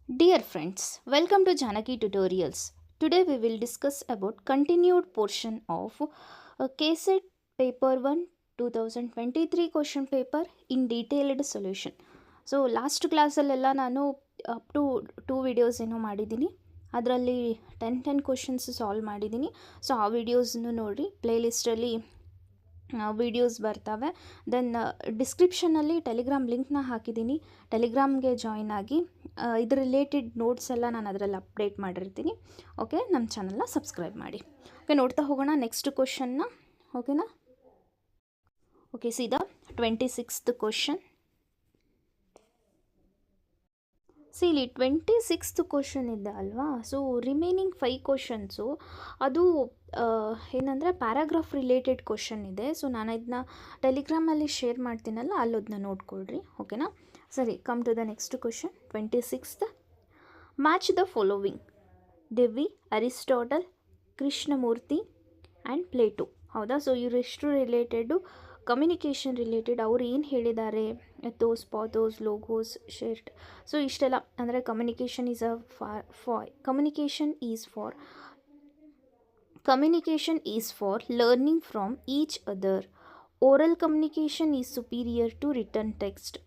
Dear friends, welcome to Janaki Tutorials. Today we will discuss about continued portion of KSET paper 1 2023 question paper in detailed solution. So last ಕ್ಲಾಸಲ್ಲೆಲ್ಲ ನಾನು up to 2 videos ಏನೋ ಮಾಡಿದ್ದೀನಿ. ಅದರಲ್ಲಿ 10 questions solve ಮಾಡಿದ್ದೀನಿ. So ಆ ವಿಡಿಯೋಸ್ನು ನೋಡಿ, ಪ್ಲೇಲಿಸ್ಟಲ್ಲಿ videos ಬರ್ತವೆ. Then ಡಿಸ್ಕ್ರಿಪ್ಷನಲ್ಲಿ ಟೆಲಿಗ್ರಾಮ್ ಲಿಂಕ್ನ ಹಾಕಿದ್ದೀನಿ. ಟೆಲಿಗ್ರಾಮ್ಗೆ ಜಾಯ್ನ್ ಆಗಿ ಇದ್ರ ರಿಲೇಟೆಡ್ ನೋಟ್ಸ್ ಎಲ್ಲ ನಾನು ಅದರಲ್ಲಿ ಅಪ್ಡೇಟ್ ಮಾಡಿರ್ತೀನಿ. ಓಕೆ, ನಮ್ಮ ಚಾನಲ್ನ ಸಬ್ಸ್ಕ್ರೈಬ್ ಮಾಡಿ. ಓಕೆ, ನೋಡ್ತಾ ಹೋಗೋಣ ನೆಕ್ಸ್ಟ್ ಕ್ವಶನ್ನ. ಓಕೆನಾ? ಓಕೆ, ಸೀದಾ 26th ಕ್ವಶನ್. ಇಲ್ಲಿ 26th ಕ್ವಶನ್ ಇದೆ ಅಲ್ವಾ. ಸೊ ರಿಮೈನಿಂಗ್ 5 ಕ್ವಶನ್ಸು ಅದು ಏನಂದರೆ ಪ್ಯಾರಾಗ್ರಾಫ್ ರಿಲೇಟೆಡ್ ಕ್ವಶನ್ ಇದೆ. ಸೊ ನಾನು ಇದನ್ನ ಟೆಲಿಗ್ರಾಮಲ್ಲಿ ಶೇರ್ ಮಾಡ್ತೀನಲ್ಲ, ಅಲ್ಲೋದನ್ನ ನೋಡ್ಕೊಳ್ರಿ. ಓಕೆನಾ? ಸರಿ, come to the next question. 26th. Match the following: Dewey, Aristotle, Krishnamurti and Plato. ಹೌದಾ? ಸೊ ಇವರೆಷ್ಟು ರಿಲೇಟೆಡು ಕಮ್ಯುನಿಕೇಷನ್ ರಿಲೇಟೆಡ್. ಅವ್ರು ಏನು ಹೇಳಿದ್ದಾರೆ? Ethos, pathos, logos, shared. So ಇಷ್ಟೆಲ್ಲ ಅಂದರೆ communication is for learning from each other. Oral communication is superior to return text.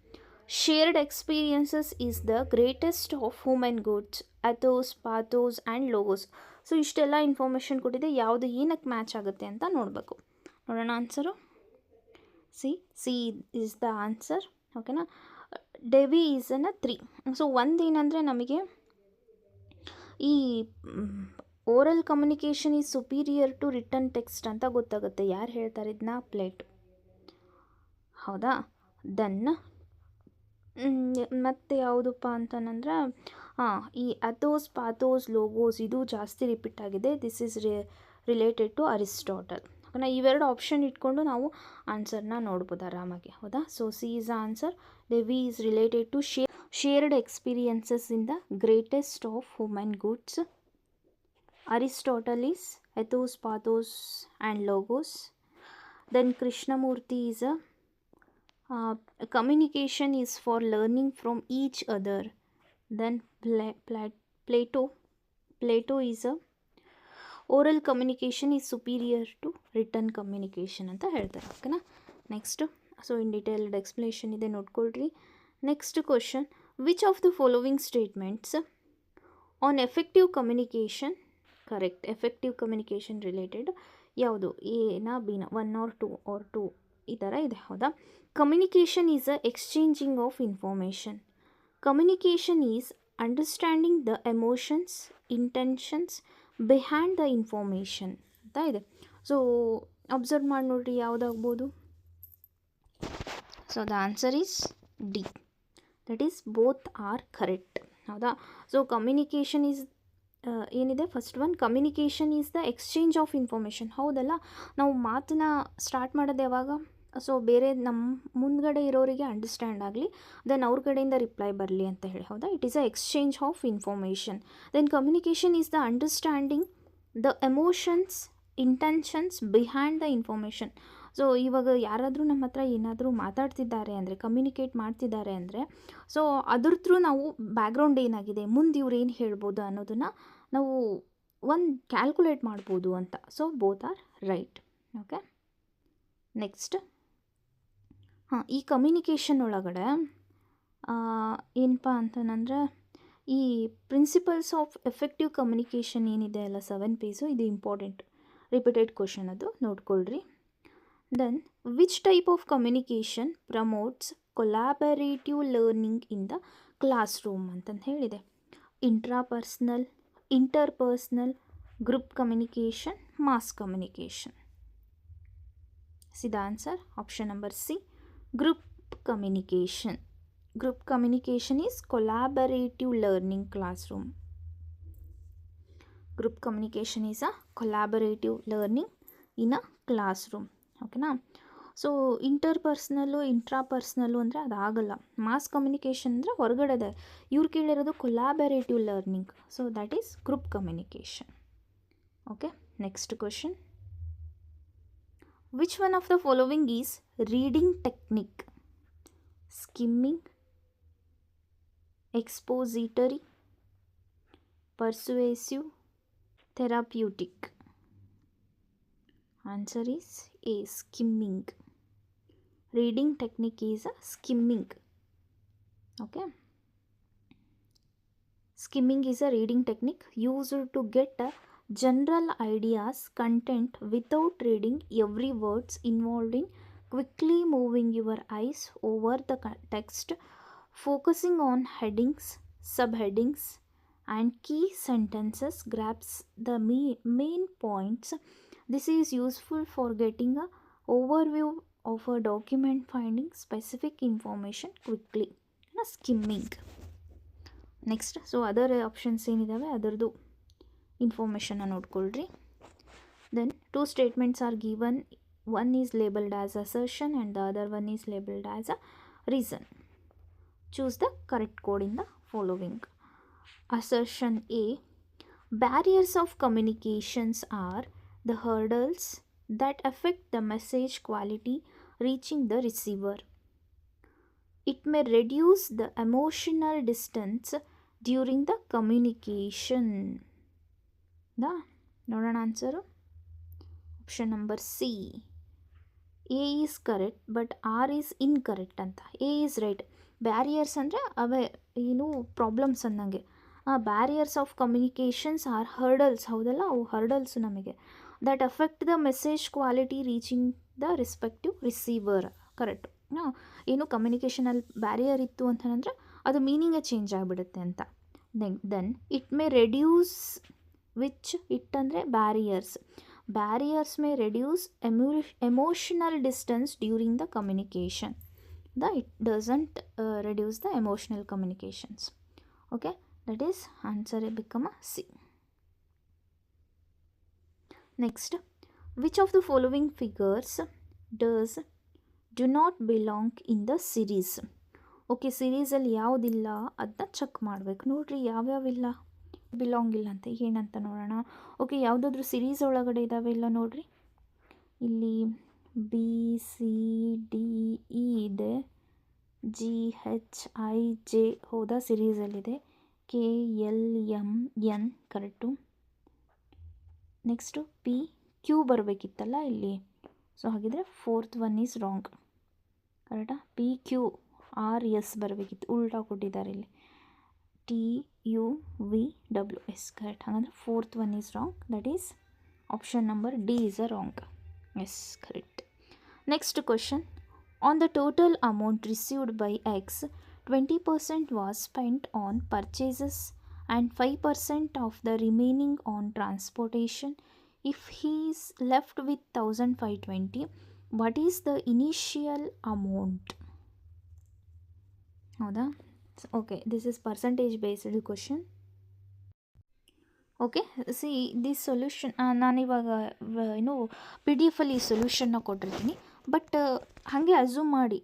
Shared experiences is the greatest of human goods. Athos, pathos and logos. So ಇಷ್ಟೆಲ್ಲ information ಕೊಟ್ಟಿದೆ. ಯಾವುದು ಏನಕ್ಕೆ match ಆಗುತ್ತೆ ಅಂತ ನೋಡಬೇಕು. ನೋಡೋಣ answer. C is the answer. ಓಕೆನಾ? ಡೆವಿ ಈಸ್ ಅನ್ನ 3. ಸೊ ಒಂದೇನಂದರೆ ನಮಗೆ ಈ oral communication is superior to return text ಅಂತ ಗೊತ್ತಾಗುತ್ತೆ. ಯಾರು ಹೇಳ್ತಾರೆ ಇದನ್ನ? ಪ್ಲೇಟೋ. ಹೌದಾ? ದೆನ್ ಮತ್ತು ಯಾವುದಪ್ಪ ಅಂತಂದ್ರೆ ಈ ಅಥೋಸ್, ಪಾಥೋಸ್, ಲೋಗೋಸ್ ಇದು ಜಾಸ್ತಿ ರಿಪೀಟ್ ಆಗಿದೆ. This is related to Aristotle. ಓಕೆನಾ? ಇವೆರಡು ಆಪ್ಷನ್ ಇಟ್ಕೊಂಡು ನಾವು ಆನ್ಸರ್ನ ನೋಡ್ಬೋದು ಆರಾಮಾಗಿ. ಹೌದಾ? So C is answer. Dewey is related to shared experiences in the greatest of human goods. Aristotle is ethos, pathos and logos. Then Krishnamurti is a communication is for learning from each other. Then Plato is a oral communication is superior to written communication ಅಂತ ಹೇಳ್ತಾರೆ. ಓಕೆನಾ? Next. So in detailed explanation ಇದೆ, ನೋಡ್ಕೊಳ್ರಿ. Next question: which of the following statements on effective communication correct? Effective communication related ಯಾವುದು? ಎನಾ ಬಿನ? 1 or 2 or 2 ಈ ಥರ ಇದೆ. ಹೌದಾ? Communication is a exchanging of information. Communication is understanding the emotions, intentions behind the information ಅಂತ ಇದೆ. So observe ಮಾಡಿ ನೋಡ್ರಿ, ಯಾವುದಾಗ್ಬೋದು? So the answer is D. That is both are correct. ಹೌದಾ? ಸೊ ಕಮ್ಯುನಿಕೇಷನ್ ಈಸ್ ಏನಿದೆ first one, communication is the exchange of information. ಹೌದಲ್ಲ? ನಾವು ಮಾತನ್ನ ಸ್ಟಾರ್ಟ್ ಮಾಡೋದು ಯಾವಾಗ? ಸೊ ಬೇರೆ ನಮ್ಮ ಮುಂದ್ಗಡೆ ಇರೋರಿಗೆ ಅಂಡರ್ಸ್ಟ್ಯಾಂಡ್ ಆಗಲಿ, ದೆನ್ ಅವ್ರ ಕಡೆಯಿಂದ ರಿಪ್ಲೈ ಬರಲಿ ಅಂತ ಹೇಳಿ. ಹೌದಾ? It is a exchange of information. Then communication is the understanding the emotions, intentions behind the information. So ಇವಾಗ ಯಾರಾದರೂ ನಮ್ಮ ಹತ್ರ ಏನಾದರೂ ಮಾತಾಡ್ತಿದ್ದಾರೆ ಅಂದರೆ, ಕಮ್ಯುನಿಕೇಟ್ ಮಾಡ್ತಿದ್ದಾರೆ ಅಂದರೆ, ಸೊ ಅದ್ರ ಥ್ರೂ ನಾವು ಬ್ಯಾಕ್ಗ್ರೌಂಡ್ ಏನಾಗಿದೆ, ಮುಂದೆ ಇವ್ರು ಏನು ಹೇಳ್ಬೋದು ಅನ್ನೋದನ್ನು ನಾವು ಒಂದು ಕ್ಯಾಲ್ಕುಲೇಟ್ ಮಾಡ್ಬೋದು ಅಂತ. So both are right. Okay, next. ಈ ಕಮ್ಯುನಿಕೇಷನ್ ಒಳಗಡೆ ಏನಪ್ಪ ಅಂತಂದರೆ, ಈ ಪ್ರಿನ್ಸಿಪಲ್ಸ್ ಆಫ್ ಎಫೆಕ್ಟಿವ್ ಕಮ್ಯುನಿಕೇಷನ್ ಏನಿದೆ ಅಲ್ಲ, 7 ಪೇಜು, ಇದು ಇಂಪಾರ್ಟೆಂಟ್ ರಿಪೀಟೆಡ್ ಕ್ವಶನ್, ಅದು ನೋಡ್ಕೊಳ್ರಿ. Then which type of communication promotes collaborative learning in the classroom ಅಂತಂದು ಹೇಳಿದೆ. Intrapersonal, interpersonal, group communication, mass communication. See the answer option number C, group communication. Group communication is collaborative learning classroom. Group communication is a collaborative learning in a classroom. ಓಕೆನಾ? So ಇಂಟರ್ಪರ್ಸ್ನಲ್ಲು, ಇಂಟ್ರಾಪರ್ಸ್ನಲ್ಲು ಅಂದರೆ ಅದಾಗಲ್ಲ. Mass communication ಅಂದರೆ ಹೊರಗಡೆದೆ. ಇವ್ರು ಕೇಳಿರೋದು collaborative learning. So that is group communication. Okay, next question: which one of the following is reading technique? Skimming, expository, persuasive, therapeutic. Answer is A, skimming. Reading technique is a skimming. Okay. Skimming is a reading technique used to get a general ideas content without reading every words involved in quickly moving your eyes over the text, focusing on headings, subheadings, and key sentences grabs the main points. This is useful for getting a overview of a document, finding specific information quickly. Skimming. Next so other options ಏನಿದ್ದಾವೆ ಅದರದ್ದು ಇನ್ಫಾರ್ಮೇಷನ್ನ ನೋಡ್ಕೊಳ್ರಿ. Then 2 statements are given, one is labelled as assertion and the other one is labelled as a reason. Choose the correct code in the following. Assertion A, barriers of communications are the hurdles that affect the message quality reaching the receiver. It may reduce the emotional distance during the communication. ನೋಡೋಣ answer. Option number C. A is correct but R is incorrect ಅಂತ. A is right. Barriers ಅಂದರೆ ಅವೇ ಏನು problems ಅನ್ನಂಗೆ. Barriers of communications are hurdles, ಹೌದಲ್ಲ, ಅವು hurdles ನಮಗೆ. That affect the message quality reaching the respective receiver. Correct. ಏನು ಕಮ್ಯುನಿಕೇಷನಲ್ಲಿ ಬ್ಯಾರಿಯರ್ ಇತ್ತು ಅಂತಂದರೆ ಅದು ಮೀನಿಂಗೇ ಚೇಂಜ್ ಆಗಿಬಿಡುತ್ತೆ ಅಂತ. Then it may reduce, which it ಅಂದರೆ barriers. Barriers may reduce emotional distance during the communication. It doesn't reduce the emotional communications. Okay, that is answer become a C. Next, which of the following figures do not belong in the series. Okay, ಸಿರೀಸಲ್ಲಿ ಯಾವುದಿಲ್ಲ ಅದನ್ನ check ಮಾಡಬೇಕು. ನೋಡಿರಿ ಯಾವ್ಯಾವಿಲ್ಲ belong ಇಲ್ಲ ಅಂತ ಏನಂತ ನೋಡೋಣ. Okay, ಯಾವುದಾದ್ರೂ ಸಿರೀಸ್ ಒಳಗಡೆ ಇದ್ದಾವೆ ಇಲ್ಲ ನೋಡಿರಿ. ಇಲ್ಲಿ ಬಿ ಸಿ ಡಿ ಇ ಇದೆ, ಜಿ ಹೆಚ್ ಐ ಜೆ ಹೌದಾ ಸಿರೀಸಲ್ಲಿದೆ, K L M N correct. Next P Q ಬರಬೇಕಿತ್ತಲ್ಲ ಇಲ್ಲಿ. ಸೊ ಹಾಗಿದ್ರೆ ಫೋರ್ತ್ ಒನ್ ಈಸ್ ರಾಂಗ್. ಕರೆಕ್ಟಾ? ಪಿ ಕ್ಯೂ ಆರ್ ಎಸ್ ಬರಬೇಕಿತ್ತು, ಉಲ್ಟಾ ಕೊಟ್ಟಿದ್ದಾರೆ ಇಲ್ಲಿ. T U V W S correct. ಹಾಗಂದ್ರೆ fourth one is wrong. That is option number D is a wrong. Yes, correct. Next question. On the total amount received by X, 20% was spent on purchases and 5% of the remaining on transportation. If he is left with 1520, what is the initial amount? ಹೌದಾ? Okay, this is percentage based question. Okay, see this solution ನಾನಿವಾಗ ಏನು P D ಎಫಲ್ಲಿ ಸೊಲ್ಯೂಷನ್ನ ಕೊಟ್ಟಿರ್ತೀನಿ. But ಹಾಗೆ assume ಮಾಡಿ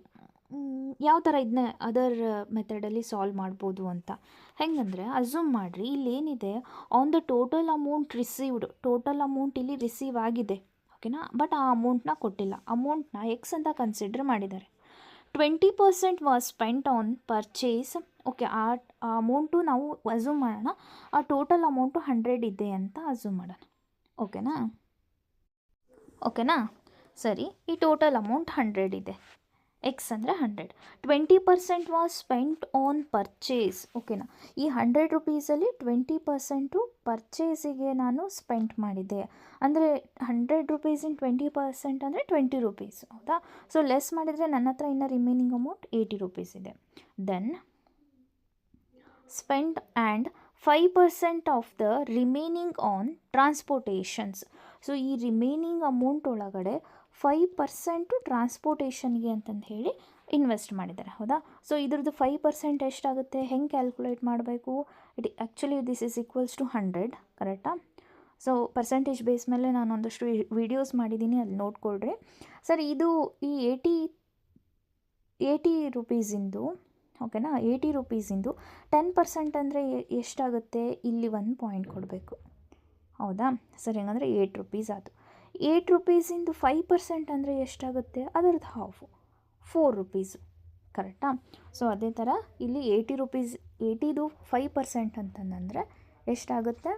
ಯಾವ ಥರ ಇದನ್ನ other ಮೆಥಡಲ್ಲಿ solve ಮಾಡ್ಬೋದು ಅಂತ. ಹೆಂಗಂದರೆ ಅಸ್ಯೂಮ್ ಮಾಡಿರಿ, ಇಲ್ಲೇನಿದೆ on the total amount received, total amount ಇಲ್ಲಿ ರಿಸೀವ್ ಆಗಿದೆ, ಓಕೆನಾ. ಬಟ್ ಆ ಅಮೌಂಟ್ನ ಕೊಟ್ಟಿಲ್ಲ, ಅಮೌಂಟ್ನ ಎಕ್ಸ್ ಅಂತ ಕನ್ಸಿಡರ್ ಮಾಡಿದ್ದಾರೆ. 20% was spent on purchase. Okay, ಆ ಅಮೌಂಟು ನಾವು ಅಸ್ಯೂಮ್ ಮಾಡೋಣ, ಆ ಟೋಟಲ್ ಅಮೌಂಟು 100 ಇದೆ ಅಂತ ಅಸ್ಯೂಮ್ ಮಾಡೋಣ. ಓಕೆನಾ. ಸರಿ, ಈ ಟೋಟಲ್ ಅಮೌಂಟ್ 100 ಇದೆ, ಎಕ್ಸ್ ಅಂದರೆ 100. 20% ವಾಸ್ ಸ್ಪೆಂಟ್ ಆನ್ ಪರ್ಚೇಸ್. ಓಕೆನಾ, ಈ 100 ರುಪೀಸಲ್ಲಿ 20% ಪರ್ಚೇಸಿಗೆ ನಾನು ಸ್ಪೆಂಟ್ ಮಾಡಿದ್ದೆ. ಅಂದರೆ 100 ರುಪೀಸಿನ 20% ಅಂದರೆ 20 ರುಪೀಸ್, ಹೌದಾ. ಸೊ ಲೆಸ್ ಮಾಡಿದರೆ ನನ್ನ ಹತ್ರ ಇನ್ನು ರಿಮೈನಿಂಗ್ ಅಮೌಂಟ್ 80 ರುಪೀಸ್ ಇದೆ. Then spend and 5% of the remaining on transportations. So ಈ ರಿಮೈನಿಂಗ್ ಅಮೌಂಟ್ ಒಳಗಡೆ 5% ಟ್ರಾನ್ಸ್ಪೋರ್ಟೇಷನ್ಗೆ ಅಂತಂದು ಹೇಳಿ ಇನ್ವೆಸ್ಟ್ ಮಾಡಿದ್ದಾರೆ, ಹೌದಾ. ಸೊ ಇದ್ರದ್ದು 5% ಎಷ್ಟಾಗುತ್ತೆ, ಹೆಂಗೆ ಕ್ಯಾಲ್ಕುಲೇಟ್ ಮಾಡಬೇಕು? Actually this is equals to 100, ಕರೆಕ್ಟಾ. ಸೊ ಪರ್ಸೆಂಟೇಜ್ ಬೇಸ್ ಮೇಲೆ ನಾನು ಒಂದಷ್ಟು ವಿಡಿಯೋಸ್ ಮಾಡಿದ್ದೀನಿ, ಅಲ್ಲಿ ನೋಡ್ಕೊಳ್ರಿ. ಸರ್, ಇದು ಈ 80 ರುಪೀಸಿಂದು, ಓಕೆನಾ, 80 ರುಪೀಸಿಂದು 10% ಅಂದರೆ ಎಷ್ಟಾಗುತ್ತೆ? ಇಲ್ಲಿ 1 ಪಾಯಿಂಟ್ ಕೊಡಬೇಕು, ಹೌದಾ. ಸರಿ, ಹಂಗಂದರೆ 8 ರುಪೀಸ್ ಆಯಿತು. 8 ರುಪೀಸಿಂದು 5% ಅಂದರೆ ಎಷ್ಟಾಗುತ್ತೆ? ಅದರದ್ದು ಹಾಫು 4 ರುಪೀಸು, ಕರೆಕ್ಟಾ. ಸೊ ಅದೇ ಥರ ಇಲ್ಲಿ 80 ರುಪೀಸ್, 80ದು 5% ಅಂತಂದರೆ ಎಷ್ಟಾಗುತ್ತೆ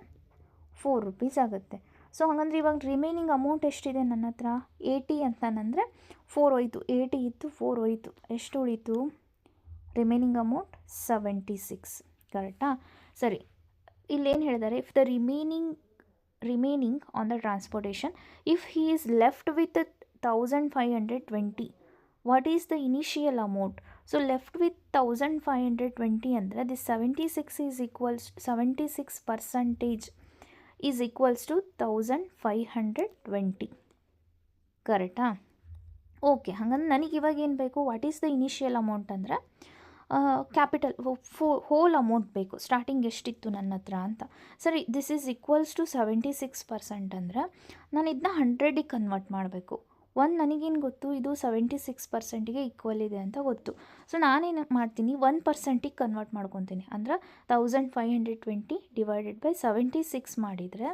4 ರುಪೀಸ್ ಆಗುತ್ತೆ. ಸೊ ಹಾಗಂದ್ರೆ ಇವಾಗ ರಿಮೈನಿಂಗ್ ಅಮೌಂಟ್ ಎಷ್ಟಿದೆ ನನ್ನ ಹತ್ರ 80 ಅಂತಂದರೆ 4 ಹೋಯ್ತು, 80 ಇತ್ತು 4 ಹೋಯ್ತು, ಎಷ್ಟು ಉಳೀತು ರಿಮೈನಿಂಗ್ ಅಮೌಂಟ್ 76. ಕರೆಕ್ಟಾ? ಸರಿ, ಇಲ್ಲೇನು ಹೇಳಿದ್ದಾರೆ, if the remaining on the transportation if he is left with 1520 what is the initial amount. So left with 1520 ಅಂದರೆ ದಿಸ್ 76% ಈಸ್ ಈಕ್ವಲ್ಸ್ ಟು 1520. ಕರೆಕ್ಟಾ? ಓಕೆ, ಹಾಗಂದ್ರೆ ನನಗೆ ಇವಾಗ ಏನು ಬೇಕು, what is the initial amount ಅಂದರೆ ಕ್ಯಾಪಿಟಲ್ ಹೋಲ್ ಅಮೌಂಟ್ ಬೇಕು, starting ಎಷ್ಟಿತ್ತು ನನ್ನ ಹತ್ರ ಅಂತ. ಸರಿ, ದಿಸ್ ಈಸ್ ಈಕ್ವಲ್ಸ್ ಟು 76% ಅಂದರೆ ನಾನು ಇದನ್ನ 100ಗೆ ಕನ್ವರ್ಟ್ ಮಾಡಬೇಕು. ನನಗೇನು ಗೊತ್ತು, ಇದು 76%ಗೆ ಈಕ್ವಲ್ ಇದೆ ಅಂತ ಗೊತ್ತು. ಸೊ ನಾನೇನು ಮಾಡ್ತೀನಿ, 1%ಗೆ ಕನ್ವರ್ಟ್ ಮಾಡ್ಕೊತೀನಿ. ಅಂದ್ರೆ 1520 ಡಿವೈಡೆಡ್ ಬೈ 76 ಮಾಡಿದರೆ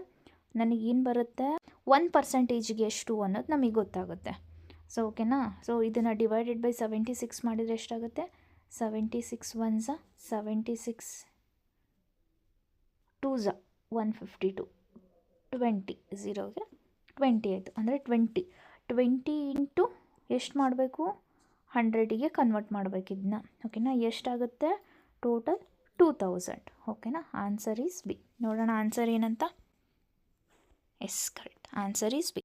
ನನಗೇನು ಬರುತ್ತೆ, 1%ಗೆ ಎಷ್ಟು ಅನ್ನೋದು ನಮಗೆ ಗೊತ್ತಾಗುತ್ತೆ. ಸೊ ಓಕೆನಾ? ಸೊ ಇದನ್ನು ಡಿವೈಡೆಡ್ ಬೈ 76 ಮಾಡಿದರೆ ಎಷ್ಟಾಗುತ್ತೆ, 76 1s 76 2s 152 20 0ಗೆ 20 ಆಯಿತು. ಅಂದರೆ 20 ಇಂಟು ಎಷ್ಟು ಮಾಡಬೇಕು, 100ಗೆ ಕನ್ವರ್ಟ್ ಮಾಡಬೇಕು ಇದನ್ನ. ಓಕೆನಾ? ಎಷ್ಟಾಗುತ್ತೆ ಟೋಟಲ್ 2000. ಓಕೆನಾ? Answer is B. ನೋಡೋಣ ಆನ್ಸರ್ ಏನಂತ. Yes, correct, answer is B.